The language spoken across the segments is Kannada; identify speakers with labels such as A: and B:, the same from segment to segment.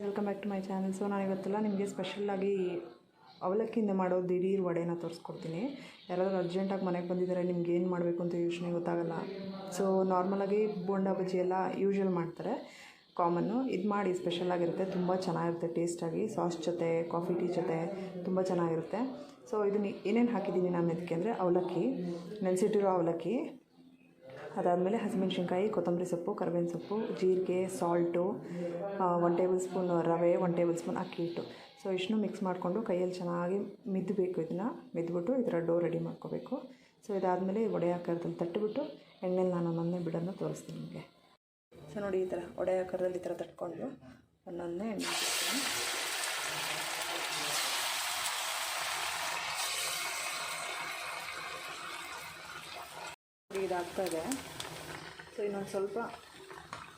A: Welcome back to my channel. So ನಾನು ಇವತ್ತೆಲ್ಲ ನಿಮಗೆ ಸ್ಪೆಷಲ್ಲಾಗಿ ಅವಲಕ್ಕಿಯಿಂದ ಮಾಡೋ ದಿಢೀರ್ ವಡೆನ ತೋರಿಸ್ಕೊಡ್ತೀನಿ. ಯಾರಾದರೂ ಅರ್ಜೆಂಟಾಗಿ ಮನೆಗೆ ಬಂದಿದ್ದಾರೆ, ನಿಮ್ಗೆ ಏನು ಮಾಡಬೇಕು ಅಂತ ಯೋಚನೆ ಗೊತ್ತಾಗಲ್ಲ. ಸೊ ನಾರ್ಮಲಾಗಿ ಬೋಂಡಾ ಬಜ್ಜಿ ಎಲ್ಲ ಯೂಶ್ವಲ್ ಮಾಡ್ತಾರೆ, ಕಾಮನ್ನು. ಇದು ಮಾಡಿ ಸ್ಪೆಷಲಾಗಿರುತ್ತೆ, ತುಂಬ ಚೆನ್ನಾಗಿರುತ್ತೆ ಟೇಸ್ಟಾಗಿ. ಸಾಸ್ ಜೊತೆ, ಕಾಫಿ ಟೀ ಜೊತೆ ತುಂಬ ಚೆನ್ನಾಗಿರುತ್ತೆ. ಸೊ ಇದನ್ನು ಏನೇನು ಹಾಕಿದ್ದೀನಿ ನಾನು ಇದಕ್ಕೆ ಅಂದರೆ ಅವಲಕ್ಕಿ, ನೆನೆಸಿಟ್ಟಿರೋ ಅವಲಕ್ಕಿ, ಅದಾದಮೇಲೆ ಹಸಿಮೆಣ್ಸಿನ್ಕಾಯಿ, ಕೊತ್ತಂಬರಿ ಸೊಪ್ಪು, ಕರಿಬೇವಿನ ಸೊಪ್ಪು, ಜೀರಿಗೆ, ಸಾಲ್ಟು, 1 ಟೇಬಲ್ ಸ್ಪೂನ್ ರವೆ, 1 ಟೇಬಲ್ ಸ್ಪೂನ್ ಅಕ್ಕಿ ಹಿಟ್ಟು. ಸೊ ಇಷ್ಟನ್ನು ಮಿಕ್ಸ್ ಮಾಡಿಕೊಂಡು ಕೈಯಲ್ಲಿ ಚೆನ್ನಾಗಿ ಮಿದ್ದಬೇಕು. ಇದನ್ನು ಮಿದ್ಬಿಟ್ಟು ಈ ಥರ ಡೋ ರೆಡಿ ಮಾಡ್ಕೋಬೇಕು. ಸೊ ಇದಾದಮೇಲೆ ವಡೆ ಆಕಾರದಲ್ಲಿ ತಟ್ಟಿಬಿಟ್ಟು ಎಣ್ಣೆಲಿ ನಾನು ಒಂದೊಂದೇ ಬಿಡೋದನ್ನ ತೋರಿಸ್ತೀನಿ ನಿಮಗೆ. ಸೊ ನೋಡಿ, ಈ ಥರ ವಡೆ ಆಕಾರದಲ್ಲಿ ಈ ಥರ ತಟ್ಕೊಂಡು ಒಂದೊಂದೇ ಎಣ್ಣೆ ಹಾಕ್ತೀನಿ. ಇದಾಗ್ತಾಯಿದೆ. ಸೊ ಇನ್ನೊಂದು ಸ್ವಲ್ಪ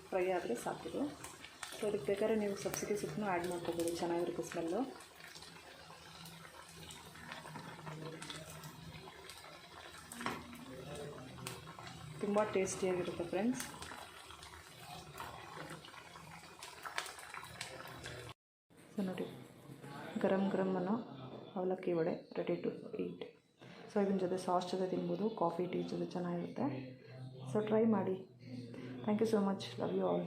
A: ಫ್ರೈ ಆದರೆ ಸಾಕಿದು. ಸೊ ಅದಕ್ಕೆ ಬೇಕಾದ್ರೆ ನೀವು ಸಬ್ಸಿಡಿ ಸೊಪ್ಪನ್ನು ಆ್ಯಡ್ ಮಾಡ್ಕೋಬೋದು, ಚೆನ್ನಾಗಿರುತ್ತೆ ಸ್ಮೆಲ್ಲು. ತುಂಬ ಟೇಸ್ಟಿಯಾಗಿರುತ್ತೆ ಫ್ರೆಂಡ್ಸ್. ಸೊ ನೋಡಿ, ಗರಂ ಅನ್ನೋ ಅವಲಕ್ಕಿ ವಡೆ ರೆಡಿ ಟು ಈಟ್. ಸೊ ಇದನ್ನ ಜೊತೆ ಸಾಸ್ ಜೊತೆ ತಿನ್ಬೋದು, ಕಾಫಿ ಟೀ ಜೊತೆ ಚೆನ್ನಾಗಿರುತ್ತೆ. ಸೊ ಟ್ರೈ ಮಾಡಿ. Thank you so much. Love you all.